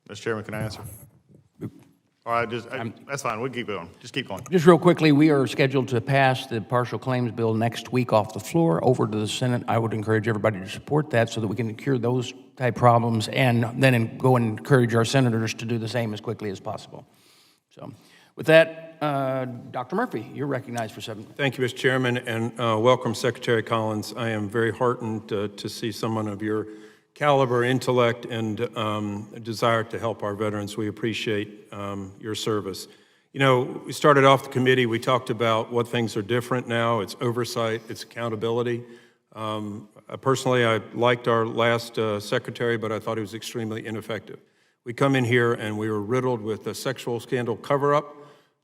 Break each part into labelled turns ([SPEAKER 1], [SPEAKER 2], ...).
[SPEAKER 1] Mr. Chairman, can I answer? All right, that's fine. We'll keep going. Just keep going.
[SPEAKER 2] Just real quickly, we are scheduled to pass the partial claims bill next week off the floor over to the Senate. I would encourage everybody to support that so that we can cure those type problems and then go and encourage our senators to do the same as quickly as possible. So with that, Dr. Murphy, you're recognized for 7 minutes.
[SPEAKER 3] Thank you, Mr. Chairman, and welcome, Secretary Collins. I am very heartened to see someone of your caliber, intellect, and desire to help our veterans. We appreciate your service. You know, we started off the committee, we talked about what things are different now. It's oversight, it's accountability. Personally, I liked our last secretary, but I thought he was extremely ineffective. We come in here and we were riddled with a sexual scandal cover-up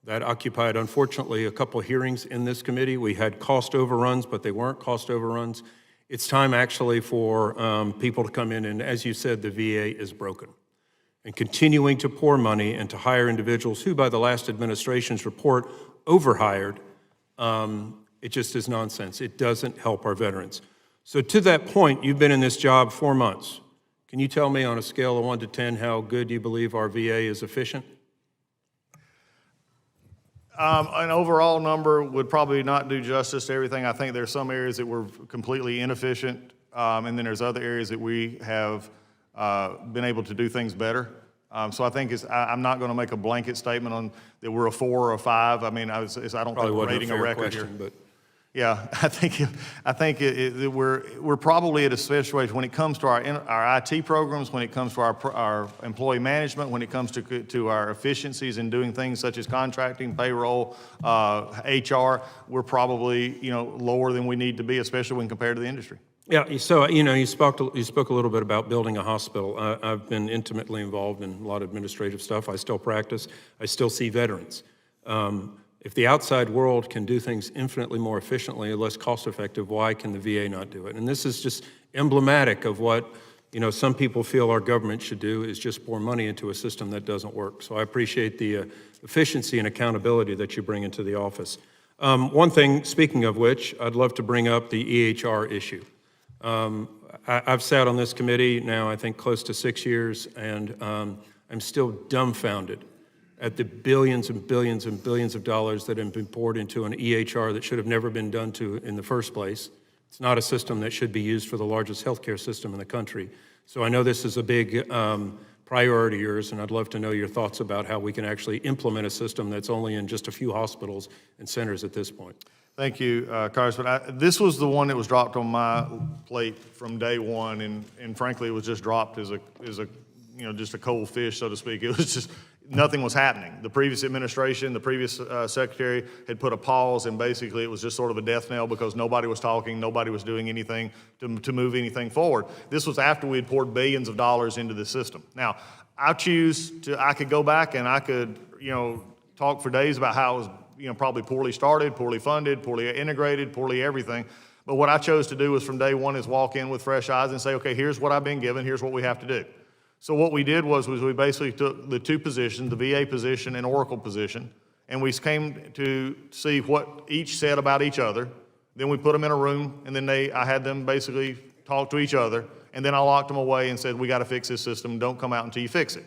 [SPEAKER 3] that occupied, unfortunately, a couple hearings in this committee. We had cost overruns, but they weren't cost overruns. It's time actually for people to come in, and as you said, the VA is broken. And continuing to pour money and to hire individuals who, by the last administration's report, overhired, it just is nonsense. It doesn't help our veterans. So to that point, you've been in this job 4 months. Can you tell me on a scale of 1 to 10 how good you believe our VA is efficient?
[SPEAKER 1] An overall number would probably not do justice to everything. I think there's some areas that were completely inefficient, and then there's other areas that we have been able to do things better. So I think I'm not going to make a blanket statement on that we're a 4 or a 5. I mean, I don't think we're rating a record here. But yeah, I think we're probably at a situation when it comes to our IT programs, when it comes to our employee management, when it comes to our efficiencies in doing things such as contracting, payroll, HR. We're probably lower than we need to be, especially when compared to the industry.
[SPEAKER 3] Yeah, so you spoke a little bit about building a hospital. I've been intimately involved in a lot of administrative stuff. I still practice. I still see veterans. If the outside world can do things infinitely more efficiently and less cost-effective, why can the VA not do it? And this is just emblematic of what some people feel our government should do, is just pour money into a system that doesn't work. So I appreciate the efficiency and accountability that you bring into the office. One thing, speaking of which, I'd love to bring up the EHR issue. I've sat on this committee now, I think, close to 6 years, and I'm still dumbfounded at the billions and billions and billions of dollars that have been poured into an EHR that should have never been done to in the first place. It's not a system that should be used for the largest healthcare system in the country. So I know this is a big priority of yours, and I'd love to know your thoughts about how we can actually implement a system that's only in just a few hospitals and centers at this point.
[SPEAKER 1] Thank you, Congressman. This was the one that was dropped on my plate from day one, and frankly, it was just dropped as a just a cold fish, so to speak. It was just nothing was happening. The previous administration, the previous secretary had put a pause, and basically it was just sort of a death knell because nobody was talking, nobody was doing anything to move anything forward. This was after we had poured billions of dollars into the system. Now, I could go back and I could, talk for days about how it was, probably poorly started, poorly funded, poorly integrated, poorly everything. But what I chose to do was from day one is walk in with fresh eyes and say, okay, here's what I've been given, here's what we have to do. So what we did was we basically took the two positions, the VA position and Oracle position, and we came to see what each said about each other. Then we put them in a room, and then I had them basically talk to each other, and then I locked them away and said, we got to fix this system. Don't come out until you fix it.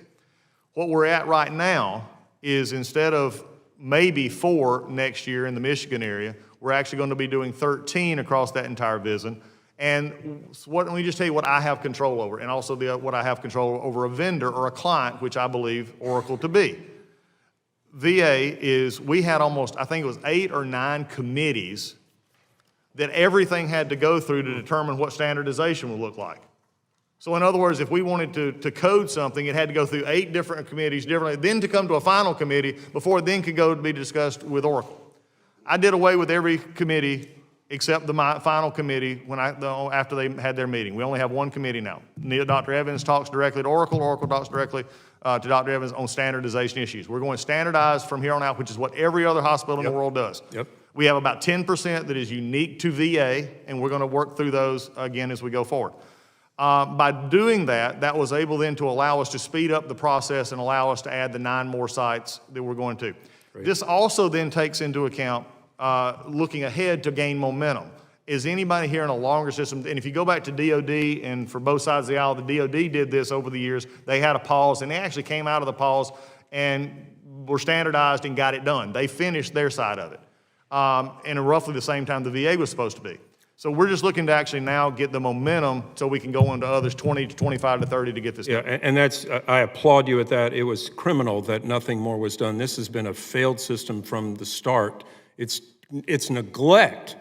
[SPEAKER 1] What we're at right now is instead of maybe 4 next year in the Michigan area, we're actually going to be doing 13 across that entire VISN. And let me just tell you what I have control over, and also what I have control over a vendor or a client, which I believe Oracle to be. VA we had almost, I think it was 8 or 9 committees that everything had to go through to determine what standardization would look like. So in other words, if we wanted to code something, it had to go through 8 different committees differently, then to come to a final committee before it then could go to be discussed with Oracle. I did away with every committee except the final committee after they had their meeting. We only have 1 committee now. Dr. Evans talks directly to Oracle. Oracle talks directly to Dr. Evans on standardization issues. We're going standardized from here on out, which is what every other hospital in the world does.
[SPEAKER 3] Yep.
[SPEAKER 1] We have about 10% that is unique to VA, and we're going to work through those again as we go forward. By doing that was able then to allow us to speed up the process and allow us to add the 9 more sites that we're going to. Great. This also then takes into account looking ahead to gain momentum. is anybody here in a longer system? And if you go back to DOD, and for both sides of the aisle, the DOD did this over the years. They had a pause, and they actually came out of the pause and were standardized and got it done. They finished their side of it. And at roughly the same time the VA was supposed to be. So we're just looking to actually now get the momentum so we can go into others 20 to 25 to 30 to get this done.
[SPEAKER 3] Yeah, and that's, I applaud you at that. It was criminal that nothing more was done. This has been a failed system from the start. It's neglect.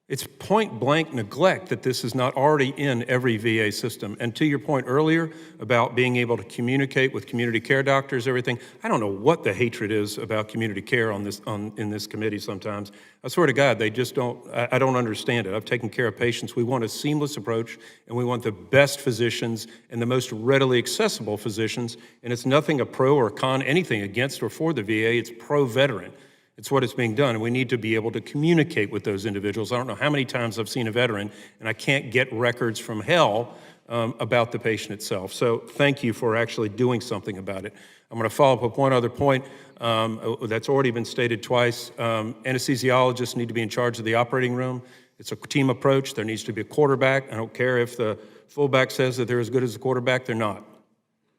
[SPEAKER 3] It's point blank neglect that this is not already in every VA system. And to your point earlier about being able to communicate with community care doctors, everything, I don't know what the hatred is about community care in this committee sometimes. I swear to God, they just don't, I don't understand it. I've taken care of patients. We want a seamless approach, and we want the best physicians and the most readily accessible physicians. And it's nothing a pro or con, anything against or for the VA, it's pro-veteran. It's what is being done, and we need to be able to communicate with those individuals. I don't know how many times I've seen a veteran, and I can't get records from hell about the patient itself. So thank you for actually doing something about it. I'm going to follow up with one other point that's already been stated twice. Anesthesiologists need to be in charge of the operating room. It's a team approach. There needs to be a quarterback. I don't care if the fullback says that they're as good as the quarterback. They're not.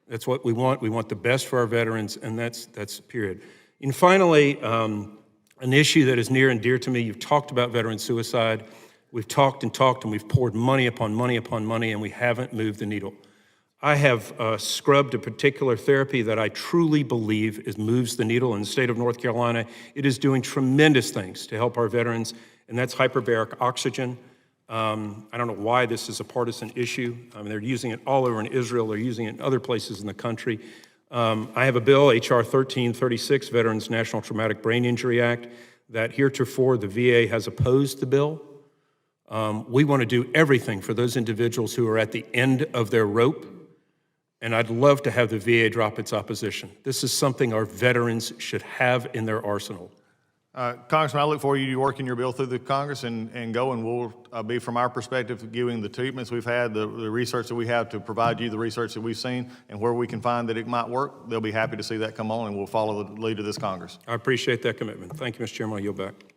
[SPEAKER 3] That's what we want. We want the best for our veterans, and that's period. And finally, an issue that is near and dear to me, you've talked about veteran suicide. We've talked, and we've poured money upon money upon money, and we haven't moved the needle. I have scrubbed a particular therapy that I truly believe moves the needle in the state of North Carolina. It is doing tremendous things to help our veterans, and that's hyperbaric oxygen. I don't know why this is a partisan issue. I mean, they're using it all over in Israel. They're using it in other places in the country. I have a bill, H.R. 1336, Veterans National Traumatic Brain Injury Act, that heretofore the VA has opposed the bill. We want to do everything for those individuals who are at the end of their rope, and I'd love to have the VA drop its opposition. This is something our veterans should have in their arsenal.
[SPEAKER 1] Congressman, I look forward to you working your bill through the Congress and go, and we'll be, from our perspective, giving the treatments we've had, the research that we have to provide you the research that we've seen, and where we can find that it might work, they'll be happy to see that come on, and we'll follow the lead of this Congress.
[SPEAKER 3] I appreciate that commitment. Thank you, Mr. Chairman. I yield back.